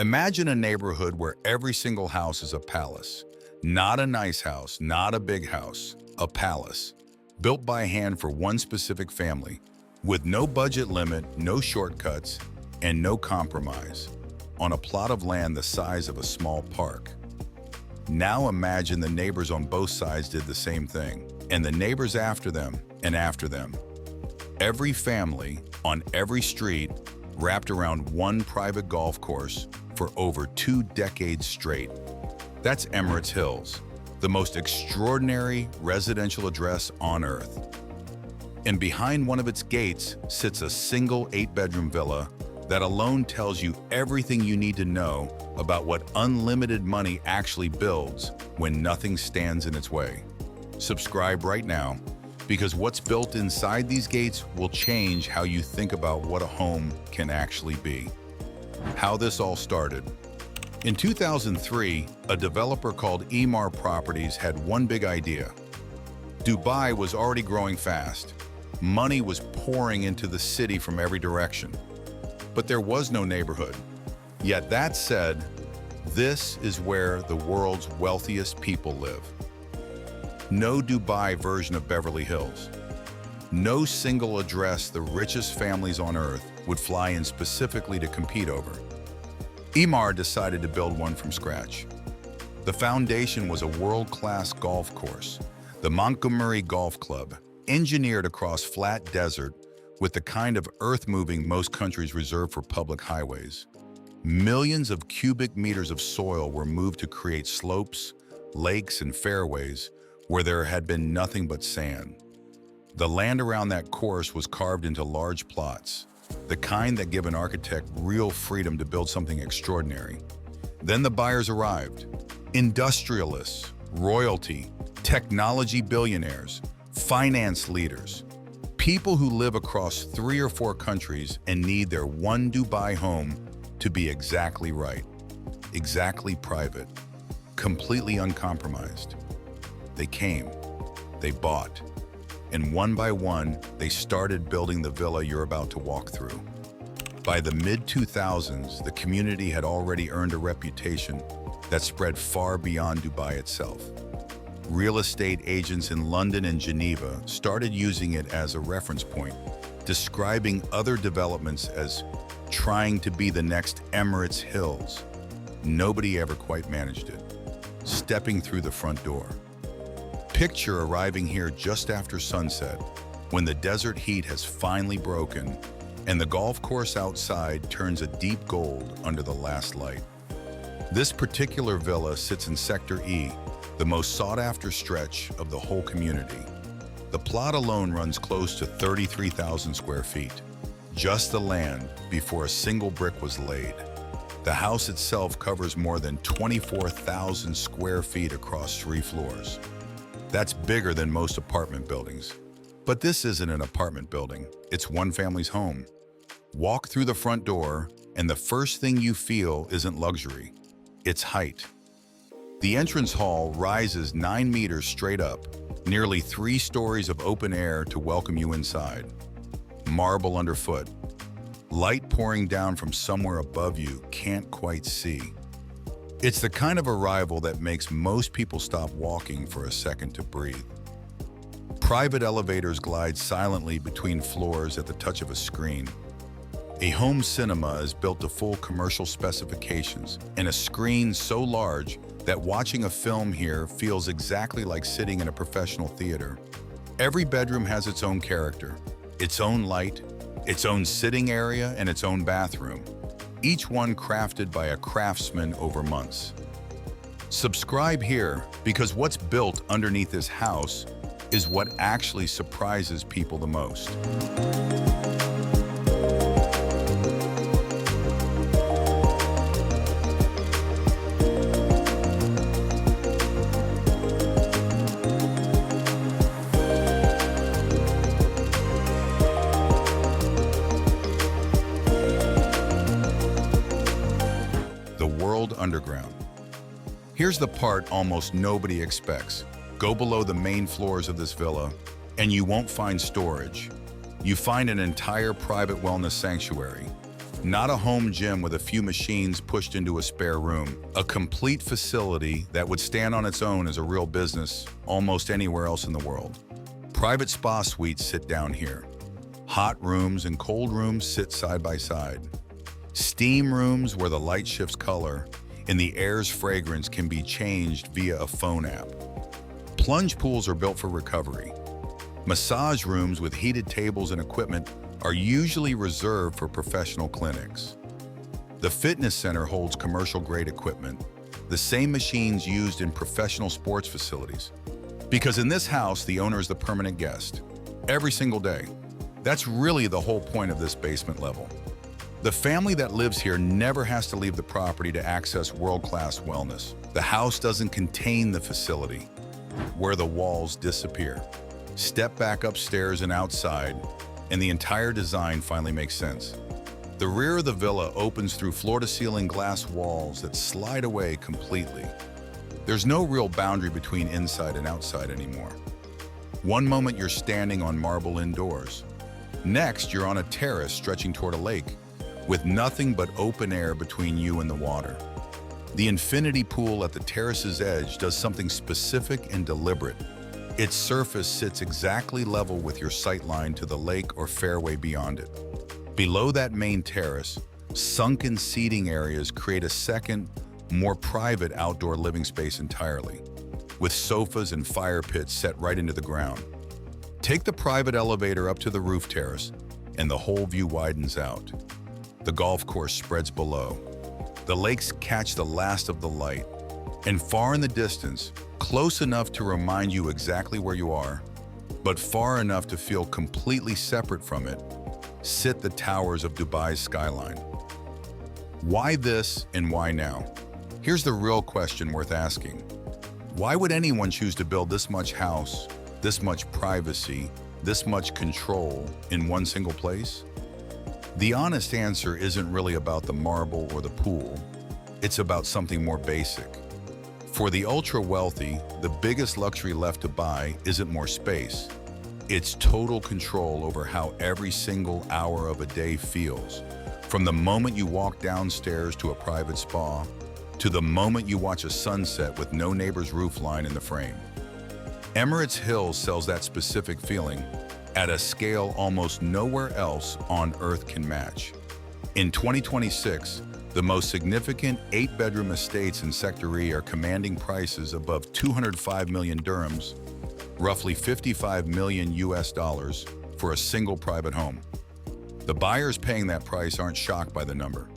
Imagine a neighborhood where every single house is a palace. Not a nice house, not a big house, a palace. Built by hand for one specific family, with no budget limit, no shortcuts, and no compromise, on a plot of land the size of a small park. Now imagine the neighbors on both sides did the same thing, and the neighbors after them and after them. Every family, on every street, wrapped around one private golf course for over 2 decades straight. That's Emirates Hills, the most extraordinary residential address on Earth. And behind one of its gates sits a single 8-bedroom villa that alone tells you everything you need to know about what unlimited money actually builds when nothing stands in its way. Subscribe right now, because what's built inside these gates will change how you think about what a home can actually be. How this all started. In 2003, a developer called Emirates Properties had one big idea. Dubai was already growing fast. Money was pouring into the city from every direction. But there was no neighborhood. Yet that said, this is where the world's wealthiest people live. No Dubai version of Beverly Hills. No single address the richest families on Earth would fly in specifically to compete over. Emirates decided to build one from scratch. The foundation was a world-class golf course, the Montgomery Golf Club, engineered across flat desert with the kind of earth-moving most countries reserve for public highways. Millions of cubic meters of soil were moved to create slopes, lakes, and fairways where there had been nothing but sand. The land around that course was carved into large plots, the kind that give an architect real freedom to build something extraordinary. Then the buyers arrived. Industrialists, royalty, technology billionaires, finance leaders, people who live across 3 or 4 countries and need their one Dubai home to be exactly right, exactly private, completely uncompromised. They came, they bought, and one by one, they started building the villa you're about to walk through. By the mid-2000s, the community had already earned a reputation that spread far beyond Dubai itself. Real estate agents in London and Geneva started using it as a reference point, describing other developments as trying to be the next Emirates Hills. Nobody ever quite managed it. Stepping through the front door. Picture arriving here just after sunset, when the desert heat has finally broken and the golf course outside turns a deep gold under the last light. This particular villa sits in Sector E, the most sought-after stretch of the whole community. The plot alone runs close to 33,000 square feet, just the land before a single brick was laid. The house itself covers more than 24,000 square feet across 3 floors. That's bigger than most apartment buildings. But this isn't an apartment building, it's one family's home. Walk through the front door, and the first thing you feel isn't luxury, it's height. The entrance hall rises 9 meters straight up, nearly 3 stories of open air to welcome you inside. Marble underfoot, light pouring down from somewhere above you can't quite see. It's the kind of arrival that makes most people stop walking for a second to breathe. Private elevators glide silently between floors at the touch of a screen. A home cinema is built to full commercial specifications, and a screen so large that watching a film here feels exactly like sitting in a professional theater. Every bedroom has its own character, its own light, its own sitting area, and its own bathroom, each one crafted by a craftsman over months. Subscribe here, because what's built underneath this house is what actually surprises people the most. Underground. Here's the part almost nobody expects. Go below the main floors of this villa, and you won't find storage. You find an entire private wellness sanctuary. Not a home gym with a few machines pushed into a spare room. A complete facility that would stand on its own as a real business almost anywhere else in the world. Private spa suites sit down here. Hot rooms and cold rooms sit side by side. Steam rooms where the light shifts color and the air's fragrance can be changed via a phone app. Plunge pools are built for recovery. Massage rooms with heated tables and equipment are usually reserved for professional clinics. The fitness center holds commercial-grade equipment, the same machines used in professional sports facilities. Because in this house, the owner is the permanent guest, every single day. That's really the whole point of this basement level. The family that lives here never has to leave the property to access world-class wellness. The house doesn't contain the facility, where the walls disappear. Step back upstairs and outside, and the entire design finally makes sense. The rear of the villa opens through floor-to-ceiling glass walls that slide away completely. There's no real boundary between inside and outside anymore. One moment you're standing on marble indoors. Next, you're on a terrace stretching toward a lake, with nothing but open air between you and the water. The infinity pool at the terrace's edge does something specific and deliberate. Its surface sits exactly level with your sightline to the lake or fairway beyond it. Below that main terrace, sunken seating areas create a second, more private outdoor living space entirely, with sofas and fire pits set right into the ground. Take the private elevator up to the roof terrace, and the whole view widens out. The golf course spreads below. The lakes catch the last of the light, and far in the distance, close enough to remind you exactly where you are, but far enough to feel completely separate from it, sit the towers of Dubai's skyline. Why this and why now? Here's the real question worth asking. Why would anyone choose to build this much house, this much privacy, this much control in one single place? The honest answer isn't really about the marble or the pool. It's about something more basic. For the ultra-wealthy, the biggest luxury left to buy isn't more space. It's total control over how every single hour of a day feels. From the moment you walk downstairs to a private spa, to the moment you watch a sunset with no neighbor's roofline in the frame. Emirates Hills sells that specific feeling at a scale almost nowhere else on earth can match. In 2026, the most significant 8-bedroom estates in Sector E are commanding prices above 205 million dirhams, roughly $55 million US, for a single private home. The buyers paying that price aren't shocked by the number.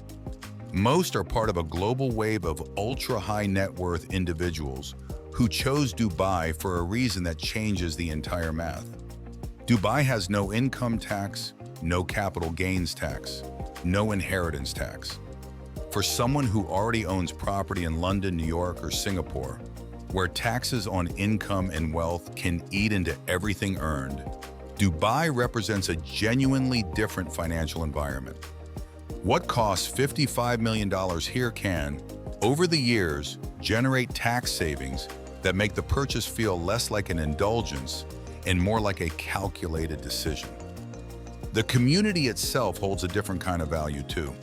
Most are part of a global wave of ultra-high net worth individuals who chose Dubai for a reason that changes the entire math. Dubai has no income tax, no capital gains tax, no inheritance tax. For someone who already owns property in London, New York, or Singapore, where taxes on income and wealth can eat into everything earned, Dubai represents a genuinely different financial environment. What costs $55 million here can, over the years, generate tax savings that make the purchase feel less like an indulgence and more like a calculated decision. The community itself holds a different kind of value too.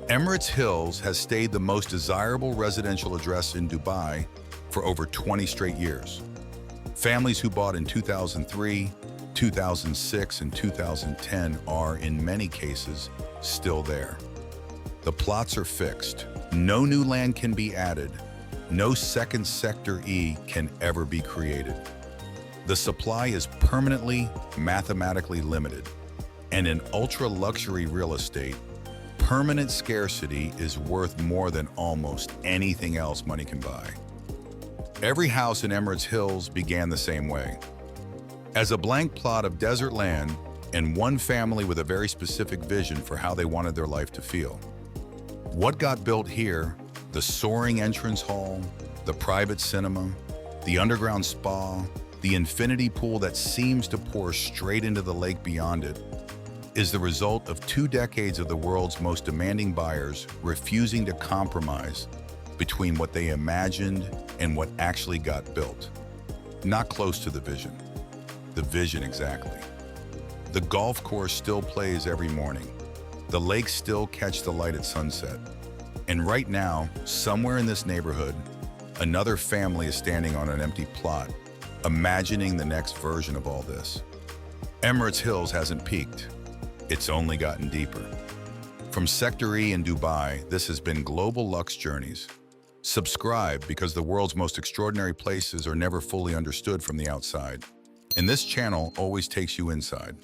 Emirates Hills has stayed the most desirable residential address in Dubai for over 20 straight years. Families who bought in 2003, 2006, and 2010 are, in many cases, still there. The plots are fixed. No new land can be added. No second Sector E can ever be created. The supply is permanently, mathematically limited. And in ultra-luxury real estate, permanent scarcity is worth more than almost anything else money can buy. Every house in Emirates Hills began the same way, as a blank plot of desert land and one family with a very specific vision for how they wanted their life to feel. What got built here, the soaring entrance hall, the private cinema, the underground spa, the infinity pool that seems to pour straight into the lake beyond it, is the result of 2 decades of the world's most demanding buyers refusing to compromise between what they imagined and what actually got built. Not close to the vision. The vision exactly. The golf course still plays every morning. The lakes still catch the light at sunset. And right now, somewhere in this neighborhood, another family is standing on an empty plot, imagining the next version of all this. Emirates Hills hasn't peaked. It's only gotten deeper. From Sector E in Dubai, this has been Global Luxe Journeys. Subscribe because the world's most extraordinary places are never fully understood from the outside. And this channel always takes you inside.